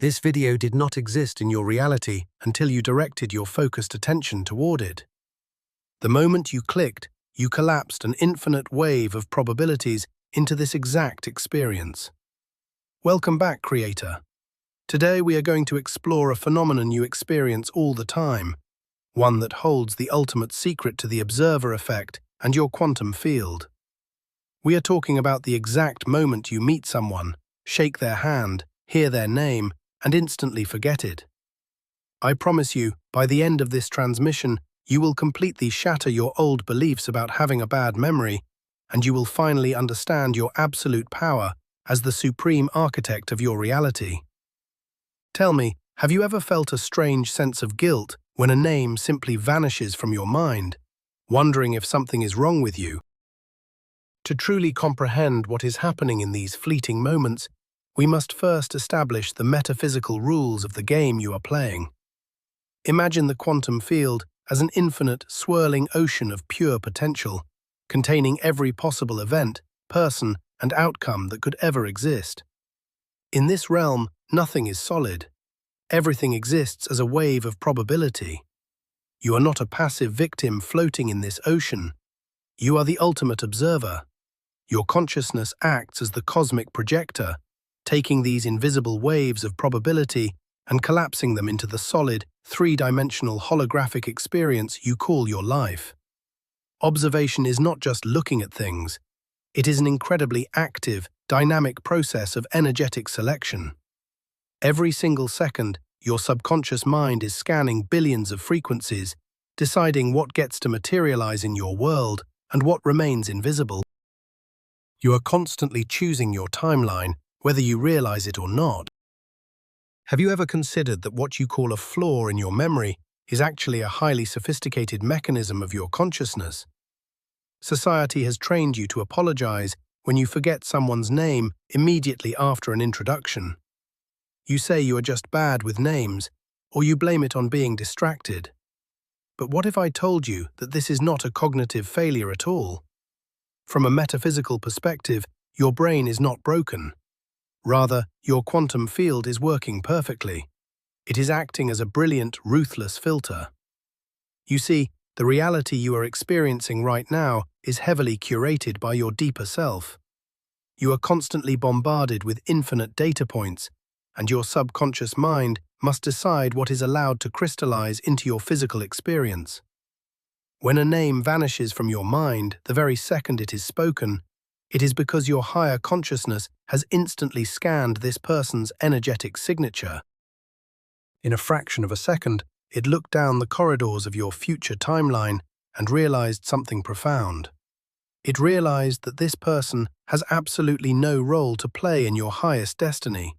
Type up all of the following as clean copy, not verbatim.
This video did not exist in your reality until you directed your focused attention toward it. The moment you clicked, you collapsed an infinite wave of probabilities into this exact experience. Welcome back, creator. Today we are going to explore a phenomenon you experience all the time, one that holds the ultimate secret to the observer effect and your quantum field. We are talking about the exact moment you meet someone, shake their hand, hear their name, and instantly forget it. I promise you, by the end of this transmission, you will completely shatter your old beliefs about having a bad memory, and you will finally understand your absolute power as the supreme architect of your reality. Tell me, have you ever felt a strange sense of guilt when a name simply vanishes from your mind, wondering if something is wrong with you? To truly comprehend what is happening in these fleeting moments, we must first establish the metaphysical rules of the game you are playing. Imagine the quantum field as an infinite, swirling ocean of pure potential, containing every possible event, person, and outcome that could ever exist. In this realm, nothing is solid. Everything exists as a wave of probability. You are not a passive victim floating in this ocean. You are the ultimate observer. Your consciousness acts as the cosmic projector, taking these invisible waves of probability and collapsing them into the solid, three-dimensional holographic experience you call your life. Observation is not just looking at things. It is an incredibly active, dynamic process of energetic selection. Every single second, your subconscious mind is scanning billions of frequencies, deciding what gets to materialize in your world and what remains invisible. You are constantly choosing your timeline, whether you realize it or not. Have you ever considered that what you call a flaw in your memory is actually a highly sophisticated mechanism of your consciousness? Society has trained you to apologize when you forget someone's name immediately after an introduction. You say you are just bad with names, or you blame it on being distracted. But what if I told you that this is not a cognitive failure at all? From a metaphysical perspective, your brain is not broken. Rather, your quantum field is working perfectly. It is acting as a brilliant, ruthless filter. You see, the reality you are experiencing right now is heavily curated by your deeper self. You are constantly bombarded with infinite data points, and your subconscious mind must decide what is allowed to crystallize into your physical experience. When a name vanishes from your mind the very second it is spoken, it is because your higher consciousness has instantly scanned this person's energetic signature. In a fraction of a second, it looked down the corridors of your future timeline and realized something profound. It realized that this person has absolutely no role to play in your highest destiny.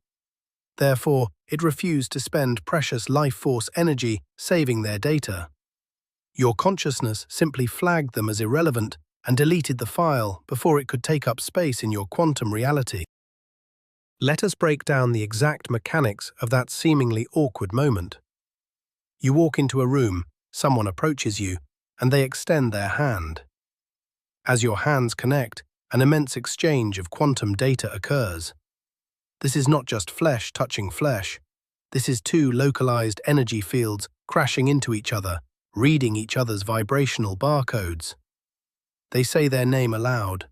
Therefore, it refused to spend precious life force energy saving their data. Your consciousness simply flagged them as irrelevant and deleted the file before it could take up space in your quantum reality. Let us break down the exact mechanics of that seemingly awkward moment. You walk into a room, someone approaches you, and they extend their hand. As your hands connect, an immense exchange of quantum data occurs. This is not just flesh touching flesh. This is two localized energy fields crashing into each other, reading each other's vibrational barcodes. They say their name aloud.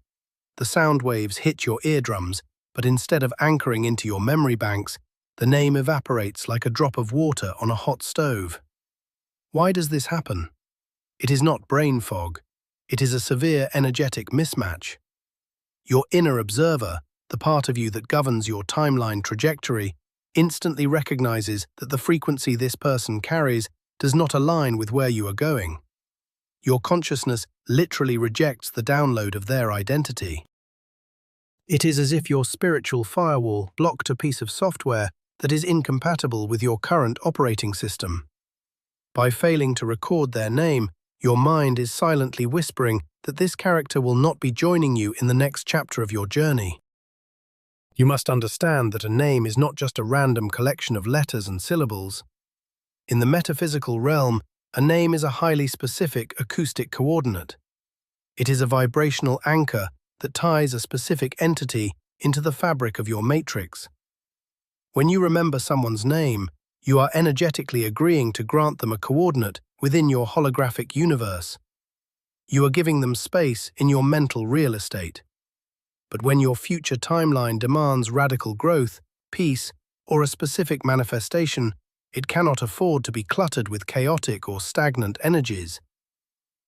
The sound waves hit your eardrums, but instead of anchoring into your memory banks, the name evaporates like a drop of water on a hot stove. Why does this happen? It is not brain fog. It is a severe energetic mismatch. Your inner observer, the part of you that governs your timeline trajectory, instantly recognizes that the frequency this person carries does not align with where you are going. Your consciousness literally rejects the download of their identity. It is as if your spiritual firewall blocked a piece of software that is incompatible with your current operating system. By failing to record their name, your mind is silently whispering that this character will not be joining you in the next chapter of your journey. You must understand that a name is not just a random collection of letters and syllables. In the metaphysical realm, a name is a highly specific acoustic coordinate. It is a vibrational anchor that ties a specific entity into the fabric of your matrix. When you remember someone's name, you are energetically agreeing to grant them a coordinate within your holographic universe. You are giving them space in your mental real estate. But when your future timeline demands radical growth, peace, or a specific manifestation, it cannot afford to be cluttered with chaotic or stagnant energies.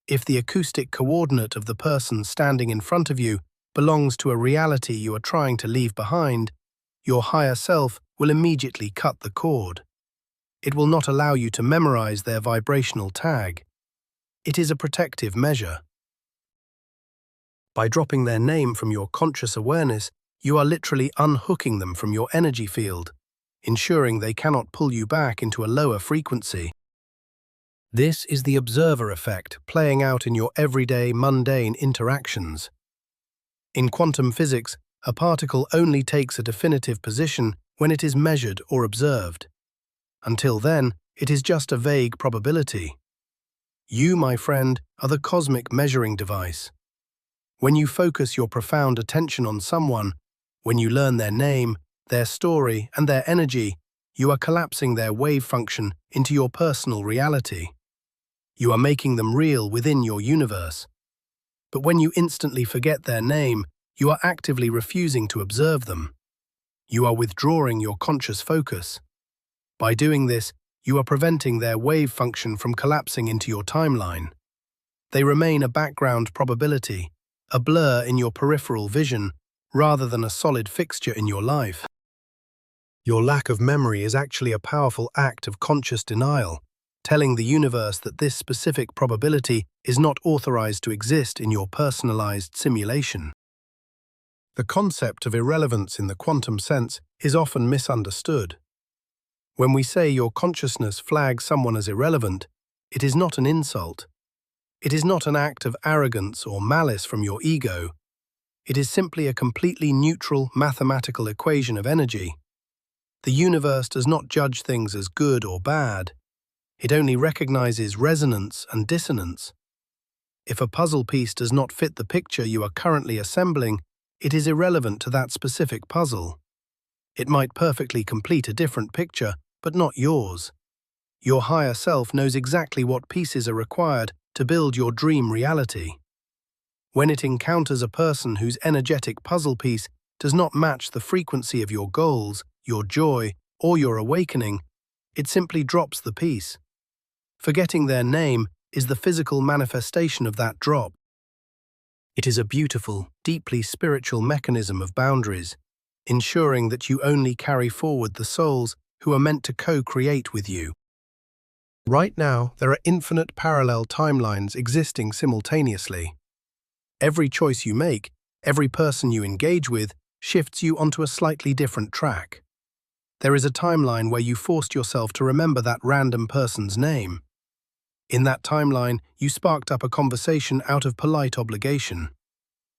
If the acoustic coordinate of the person standing in front of you belongs to a reality you are trying to leave behind, your higher self will immediately cut the cord. It will not allow you to memorize their vibrational tag. It is a protective measure. By dropping their name from your conscious awareness, you are literally unhooking them from your energy field, ensuring they cannot pull you back into a lower frequency. This is the observer effect playing out in your everyday, mundane interactions. In quantum physics, a particle only takes a definitive position when it is measured or observed. Until then, it is just a vague probability. You, my friend, are the cosmic measuring device. When you focus your profound attention on someone, when you learn their name, their story, and their energy, you are collapsing their wave function into your personal reality. You are making them real within your universe. But when you instantly forget their name, you are actively refusing to observe them. You are withdrawing your conscious focus. By doing this, you are preventing their wave function from collapsing into your timeline. They remain a background probability, a blur in your peripheral vision, rather than a solid fixture in your life. Your lack of memory is actually a powerful act of conscious denial, telling the universe that this specific probability is not authorized to exist in your personalized simulation. The concept of irrelevance in the quantum sense is often misunderstood. When we say your consciousness flags someone as irrelevant, it is not an insult. It is not an act of arrogance or malice from your ego. It is simply a completely neutral mathematical equation of energy. The universe does not judge things as good or bad. It only recognizes resonance and dissonance. If a puzzle piece does not fit the picture you are currently assembling, it is irrelevant to that specific puzzle. It might perfectly complete a different picture, but not yours. Your higher self knows exactly what pieces are required to build your dream reality. When it encounters a person whose energetic puzzle piece does not match the frequency of your goals, your joy, or your awakening, it simply drops the piece. Forgetting their name is the physical manifestation of that drop. It is a beautiful, deeply spiritual mechanism of boundaries, ensuring that you only carry forward the souls who are meant to co-create with you. Right now, there are infinite parallel timelines existing simultaneously. Every choice you make, every person you engage with, shifts you onto a slightly different track. There is a timeline where you forced yourself to remember that random person's name. In that timeline, you sparked up a conversation out of polite obligation.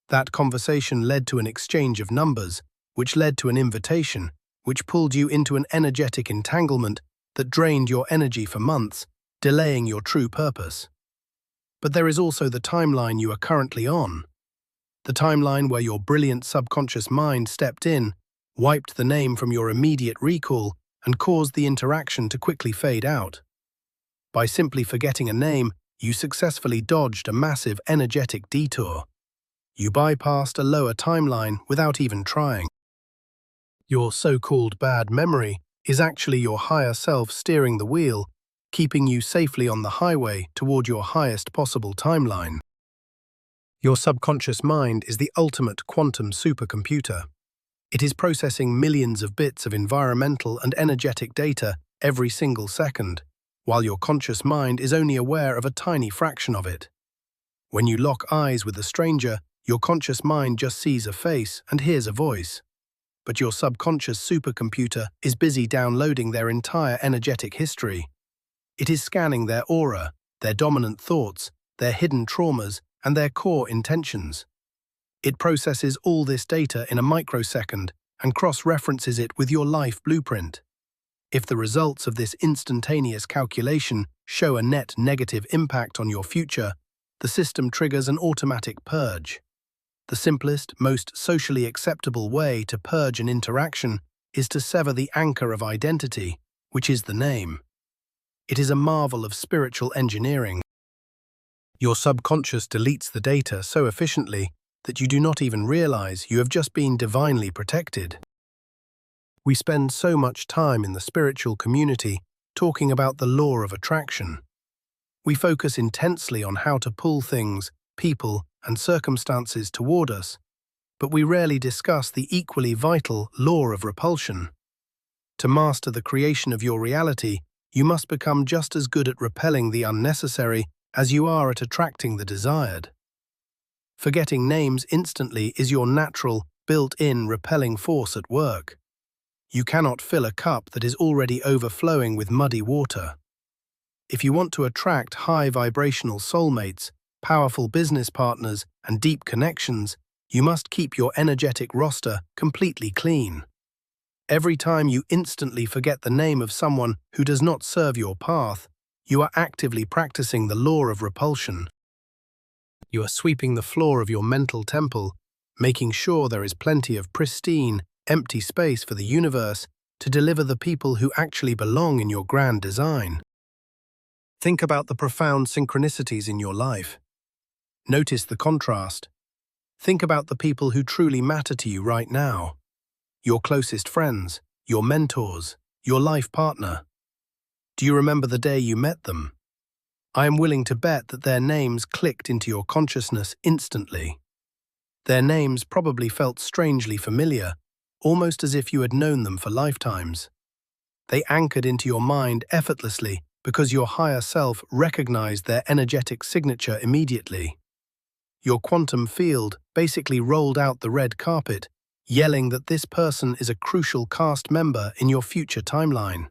That conversation led to an exchange of numbers, which led to an invitation, which pulled you into an energetic entanglement that drained your energy for months, delaying your true purpose. But there is also the timeline you are currently on. The timeline where your brilliant subconscious mind stepped in, wiped the name from your immediate recall, and caused the interaction to quickly fade out. By simply forgetting a name, you successfully dodged a massive energetic detour. You bypassed a lower timeline without even trying. Your so-called bad memory is actually your higher self steering the wheel, keeping you safely on the highway toward your highest possible timeline. Your subconscious mind is the ultimate quantum supercomputer. It is processing millions of bits of environmental and energetic data every single second, while your conscious mind is only aware of a tiny fraction of it. When you lock eyes with a stranger, your conscious mind just sees a face and hears a voice. But your subconscious supercomputer is busy downloading their entire energetic history. It is scanning their aura, their dominant thoughts, their hidden traumas, and their core intentions. It processes all this data in a microsecond and cross-references it with your life blueprint. If the results of this instantaneous calculation show a net negative impact on your future, the system triggers an automatic purge. The simplest, most socially acceptable way to purge an interaction is to sever the anchor of identity, which is the name. It is a marvel of spiritual engineering. Your subconscious deletes the data so efficiently that you do not even realize you have just been divinely protected. We spend so much time in the spiritual community talking about the law of attraction. We focus intensely on how to pull things, people, and circumstances toward us, but we rarely discuss the equally vital law of repulsion. To master the creation of your reality, you must become just as good at repelling the unnecessary as you are at attracting the desired. Forgetting names instantly is your natural, built-in repelling force at work. You cannot fill a cup that is already overflowing with muddy water. If you want to attract high vibrational soulmates, powerful business partners, and deep connections, you must keep your energetic roster completely clean. Every time you instantly forget the name of someone who does not serve your path, you are actively practicing the law of repulsion. You are sweeping the floor of your mental temple, making sure there is plenty of pristine, empty space for the universe to deliver the people who actually belong in your grand design. Think about the profound synchronicities in your life. Notice the contrast. Think about the people who truly matter to you right now. Your closest friends, your mentors, your life partner. Do you remember the day you met them? I am willing to bet that their names clicked into your consciousness instantly. Their names probably felt strangely familiar, almost as if you had known them for lifetimes. They anchored into your mind effortlessly because your higher self recognized their energetic signature immediately. Your quantum field basically rolled out the red carpet, yelling that this person is a crucial cast member in your future timeline.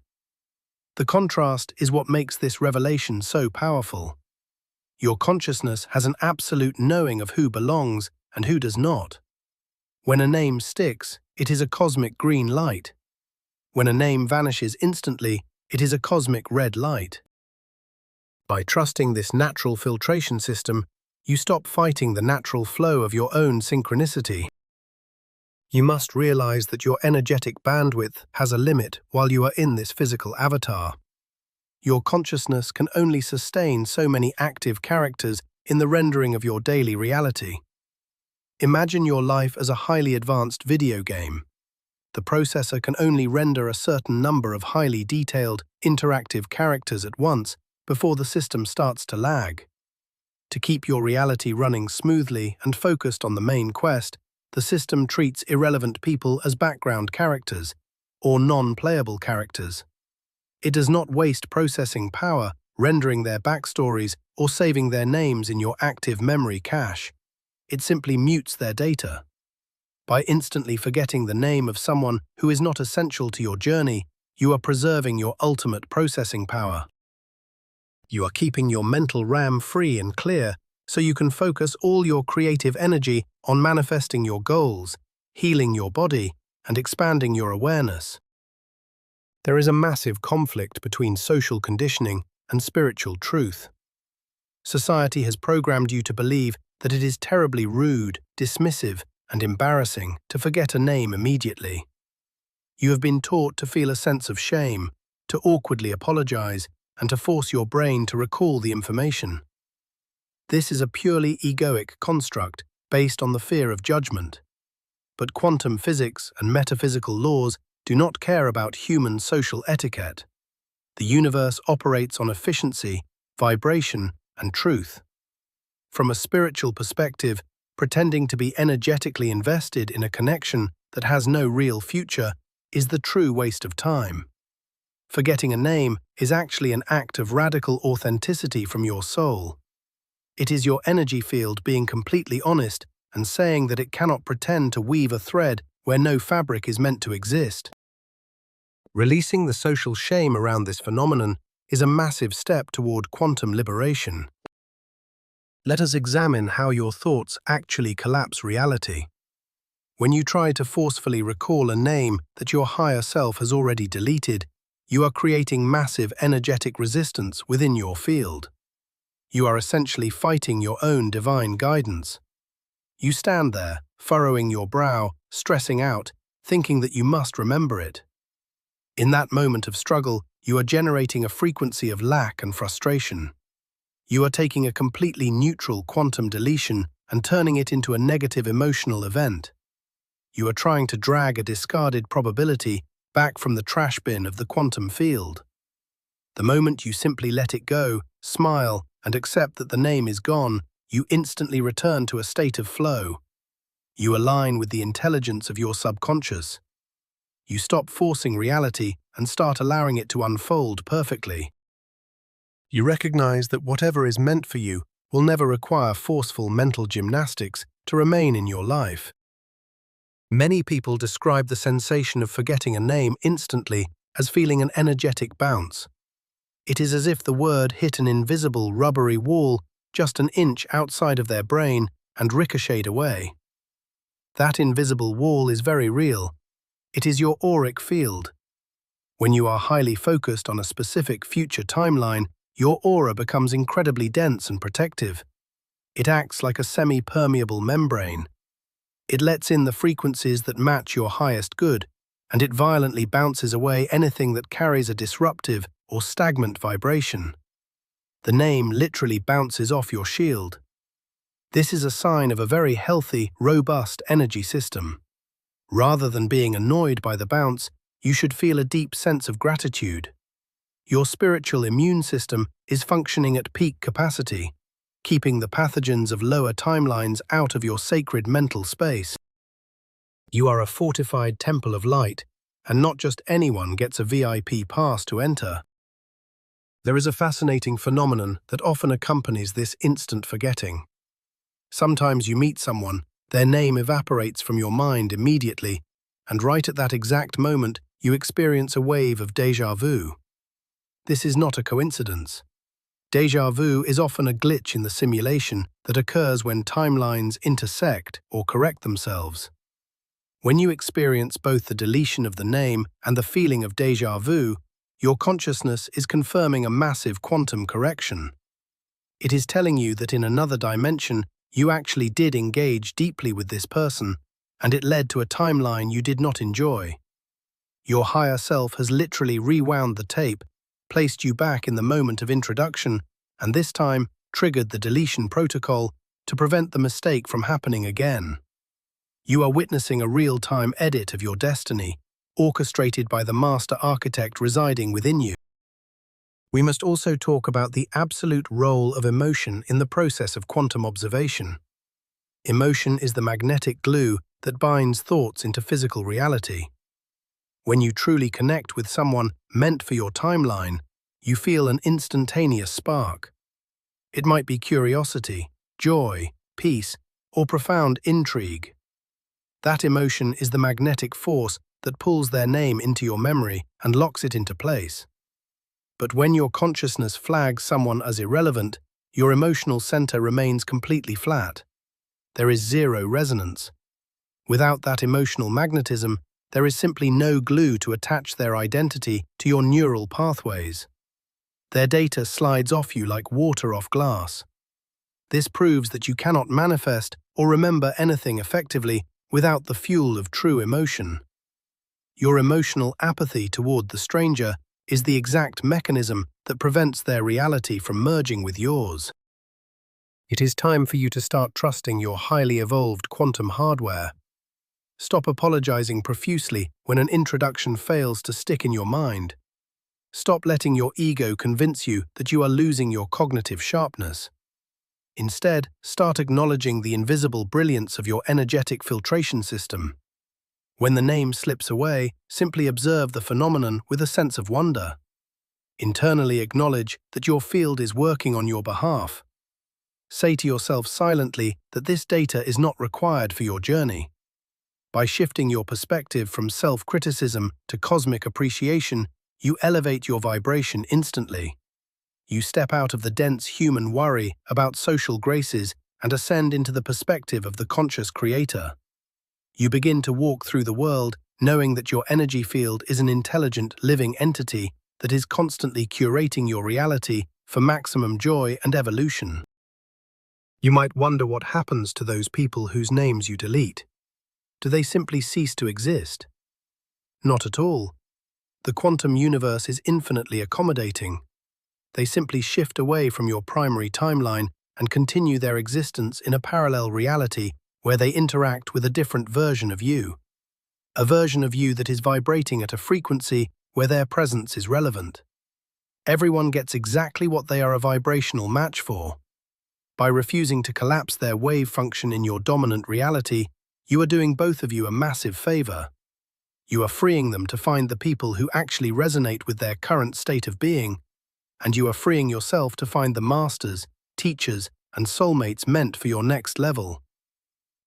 The contrast is what makes this revelation so powerful. Your consciousness has an absolute knowing of who belongs and who does not. When a name sticks, it is a cosmic green light. When a name vanishes instantly, it is a cosmic red light. By trusting this natural filtration system, you stop fighting the natural flow of your own synchronicity. You must realize that your energetic bandwidth has a limit while you are in this physical avatar. Your consciousness can only sustain so many active characters in the rendering of your daily reality. Imagine your life as a highly advanced video game. The processor can only render a certain number of highly detailed, interactive characters at once before the system starts to lag. To keep your reality running smoothly and focused on the main quest, the system treats irrelevant people as background characters, or non-playable characters. It does not waste processing power, rendering their backstories, or saving their names in your active memory cache. It simply mutes their data. By instantly forgetting the name of someone who is not essential to your journey, you are preserving your ultimate processing power. You are keeping your mental RAM free and clear, so you can focus all your creative energy on manifesting your goals, healing your body, and expanding your awareness. There is a massive conflict between social conditioning and spiritual truth. Society has programmed you to believe that it is terribly rude, dismissive, and embarrassing to forget a name immediately. You have been taught to feel a sense of shame, to awkwardly apologize, and to force your brain to recall the information. This is a purely egoic construct based on the fear of judgment. But quantum physics and metaphysical laws do not care about human social etiquette. The universe operates on efficiency, vibration, and truth. From a spiritual perspective, pretending to be energetically invested in a connection that has no real future is the true waste of time. Forgetting a name is actually an act of radical authenticity from your soul. It is your energy field being completely honest and saying that it cannot pretend to weave a thread where no fabric is meant to exist. Releasing the social shame around this phenomenon is a massive step toward quantum liberation. Let us examine how your thoughts actually collapse reality. When you try to forcefully recall a name that your higher self has already deleted, you are creating massive energetic resistance within your field. You are essentially fighting your own divine guidance. You stand there, furrowing your brow, stressing out, thinking that you must remember it. In that moment of struggle, you are generating a frequency of lack and frustration. You are taking a completely neutral quantum deletion and turning it into a negative emotional event. You are trying to drag a discarded probability back from the trash bin of the quantum field. The moment you simply let it go, smile, and accept that the name is gone, you instantly return to a state of flow. You align with the intelligence of your subconscious. You stop forcing reality and start allowing it to unfold perfectly. You recognize that whatever is meant for you will never require forceful mental gymnastics to remain in your life. Many people describe the sensation of forgetting a name instantly as feeling an energetic bounce. It is as if the word hit an invisible rubbery wall just an inch outside of their brain and ricocheted away. That invisible wall is very real. It is your auric field. When you are highly focused on a specific future timeline, your aura becomes incredibly dense and protective. It acts like a semi-permeable membrane. It lets in the frequencies that match your highest good, and it violently bounces away anything that carries a disruptive or stagnant vibration. The name literally bounces off your shield. This is a sign of a very healthy, robust energy system. Rather than being annoyed by the bounce, you should feel a deep sense of gratitude. Your spiritual immune system is functioning at peak capacity, keeping the pathogens of lower timelines out of your sacred mental space. You are a fortified temple of light, and not just anyone gets a VIP pass to enter. There is a fascinating phenomenon that often accompanies this instant forgetting. Sometimes you meet someone, their name evaporates from your mind immediately, and right at that exact moment, you experience a wave of déjà vu. This is not a coincidence. Déjà vu is often a glitch in the simulation that occurs when timelines intersect or correct themselves. When you experience both the deletion of the name and the feeling of déjà vu, your consciousness is confirming a massive quantum correction. It is telling you that in another dimension, you actually did engage deeply with this person, and it led to a timeline you did not enjoy. Your higher self has literally rewound the tape, placed you back in the moment of introduction, and this time triggered the deletion protocol to prevent the mistake from happening again. You are witnessing a real-time edit of your destiny, orchestrated by the master architect residing within you. We must also talk about the absolute role of emotion in the process of quantum observation. Emotion is the magnetic glue that binds thoughts into physical reality. When you truly connect with someone meant for your timeline, you feel an instantaneous spark. It might be curiosity, joy, peace, or profound intrigue. That emotion is the magnetic force that pulls their name into your memory and locks it into place. But when your consciousness flags someone as irrelevant, your emotional center remains completely flat. There is zero resonance. Without that emotional magnetism, there is simply no glue to attach their identity to your neural pathways. Their data slides off you like water off glass. This proves that you cannot manifest or remember anything effectively without the fuel of true emotion. Your emotional apathy toward the stranger is the exact mechanism that prevents their reality from merging with yours. It is time for you to start trusting your highly evolved quantum hardware. Stop apologizing profusely when an introduction fails to stick in your mind. Stop letting your ego convince you that you are losing your cognitive sharpness. Instead, start acknowledging the invisible brilliance of your energetic filtration system. When the name slips away, simply observe the phenomenon with a sense of wonder. Internally acknowledge that your field is working on your behalf. Say to yourself silently that this data is not required for your journey. By shifting your perspective from self-criticism to cosmic appreciation, you elevate your vibration instantly. You step out of the dense human worry about social graces and ascend into the perspective of the conscious creator. You begin to walk through the world knowing that your energy field is an intelligent, living entity that is constantly curating your reality for maximum joy and evolution. You might wonder what happens to those people whose names you delete. Do they simply cease to exist? Not at all. The quantum universe is infinitely accommodating. They simply shift away from your primary timeline and continue their existence in a parallel reality where they interact with a different version of you. A version of you that is vibrating at a frequency where their presence is relevant. Everyone gets exactly what they are a vibrational match for. By refusing to collapse their wave function in your dominant reality, you are doing both of you a massive favor. You are freeing them to find the people who actually resonate with their current state of being, and you are freeing yourself to find the masters, teachers, and soulmates meant for your next level.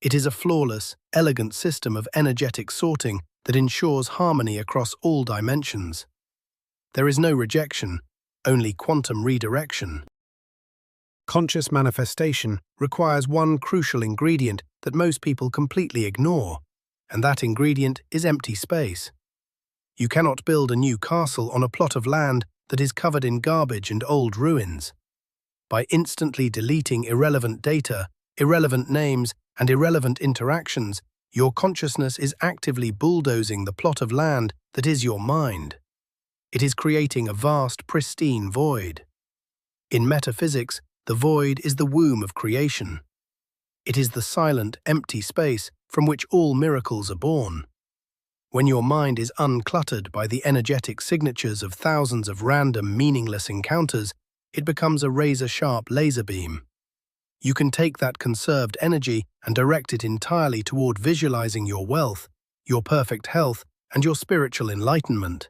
It is a flawless, elegant system of energetic sorting that ensures harmony across all dimensions. There is no rejection, only quantum redirection. Conscious manifestation requires one crucial ingredient that most people completely ignore, and that ingredient is empty space. You cannot build a new castle on a plot of land that is covered in garbage and old ruins. By instantly deleting irrelevant data, irrelevant names, and irrelevant interactions, your consciousness is actively bulldozing the plot of land that is your mind. It is creating a vast, pristine void. In metaphysics, the void is the womb of creation. It is the silent, empty space from which all miracles are born. When your mind is uncluttered by the energetic signatures of thousands of random, meaningless encounters, it becomes a razor-sharp laser beam. You can take that conserved energy and direct it entirely toward visualizing your wealth, your perfect health, and your spiritual enlightenment.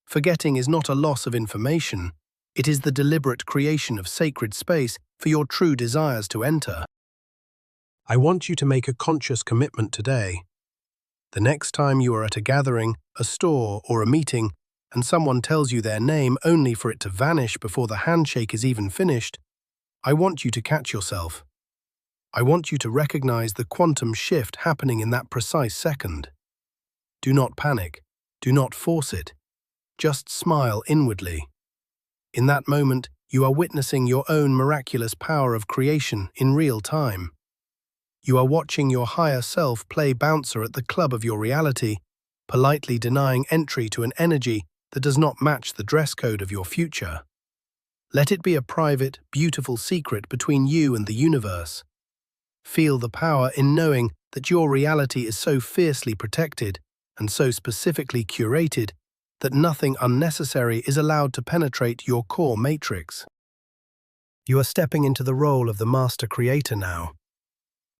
Forgetting is not a loss of information. It is the deliberate creation of sacred space for your true desires to enter. I want you to make a conscious commitment today. The next time you are at a gathering, a store, or a meeting, and someone tells you their name only for it to vanish before the handshake is even finished, I want you to catch yourself. I want you to recognize the quantum shift happening in that precise second. Do not panic. Do not force it. Just smile inwardly. In that moment, you are witnessing your own miraculous power of creation in real time. You are watching your higher self play bouncer at the club of your reality, politely denying entry to an energy that does not match the dress code of your future. Let it be a private, beautiful secret between you and the universe. Feel the power in knowing that your reality is so fiercely protected and so specifically curated that nothing unnecessary is allowed to penetrate your core matrix. You are stepping into the role of the master creator now.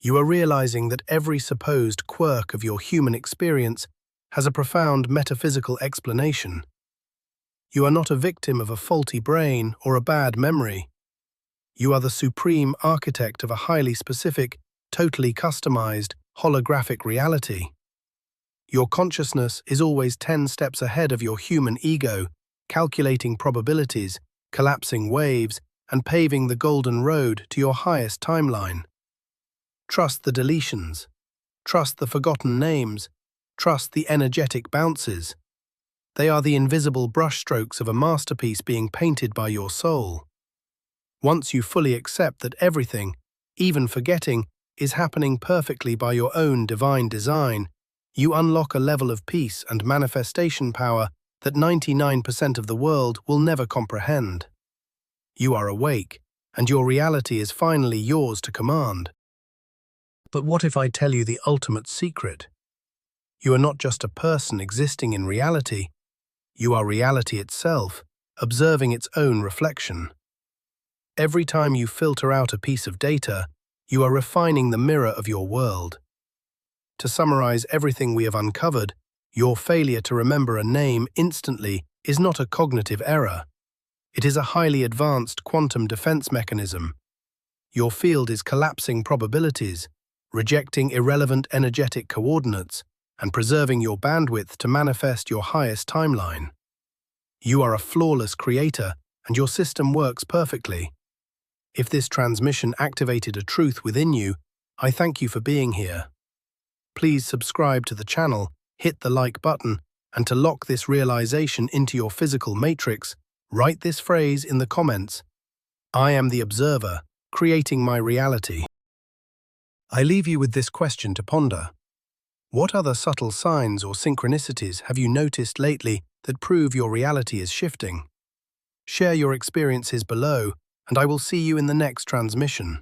You are realizing that every supposed quirk of your human experience has a profound metaphysical explanation. You are not a victim of a faulty brain or a bad memory. You are the supreme architect of a highly specific, totally customized, holographic reality. Your consciousness is always 10 steps ahead of your human ego, calculating probabilities, collapsing waves, and paving the golden road to your highest timeline. Trust the deletions. Trust the forgotten names. Trust the energetic bounces. They are the invisible brushstrokes of a masterpiece being painted by your soul. Once you fully accept that everything, even forgetting, is happening perfectly by your own divine design, you unlock a level of peace and manifestation power that 99% of the world will never comprehend. You are awake, and your reality is finally yours to command. But what if I tell you the ultimate secret? You are not just a person existing in reality. You are reality itself, observing its own reflection. Every time you filter out a piece of data, you are refining the mirror of your world. To summarize everything we have uncovered, your failure to remember a name instantly is not a cognitive error. It is a highly advanced quantum defense mechanism. Your field is collapsing probabilities, rejecting irrelevant energetic coordinates, and preserving your bandwidth to manifest your highest timeline. You are a flawless creator, and your system works perfectly. If this transmission activated a truth within you, I thank you for being here. Please subscribe to the channel, hit the like button, and to lock this realization into your physical matrix, write this phrase in the comments: I am the observer, creating my reality. I leave you with this question to ponder. What other subtle signs or synchronicities have you noticed lately that prove your reality is shifting? Share your experiences below, and I will see you in the next transmission.